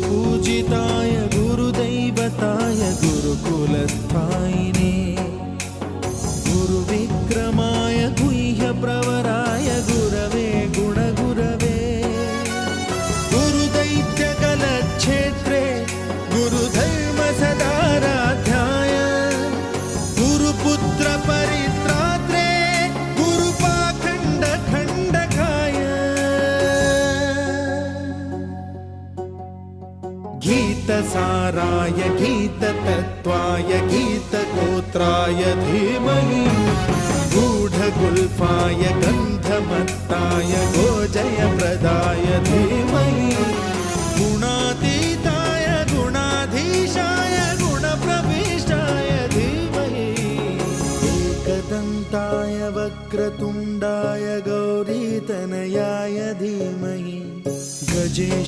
गुरुपूजिताय गुरुदैवताय गुरुकुलस्थायिने गुरुविक्रमाय गुह्यप्रवराय गुरवे गुणगुरवे गुरुदैत्यकलक्षेत्रे गुरुधर्मसदाराध्याय गुरुपुत्रपरित्रात्रे गुरुपाखण्डखण्डकाय गीतसाराय गीततत्त्वाय गीतगोत्राय धीमहि गूढगुल्फाय गन्धमत्ताय गोजयप्रदाय धीमहि गुणातीताय गुणाधीशाय गुणप्रविष्टाय धीमहि एकदन्ताय वक्रतुण्डाय गौरीतनयाय धीमहि गजेश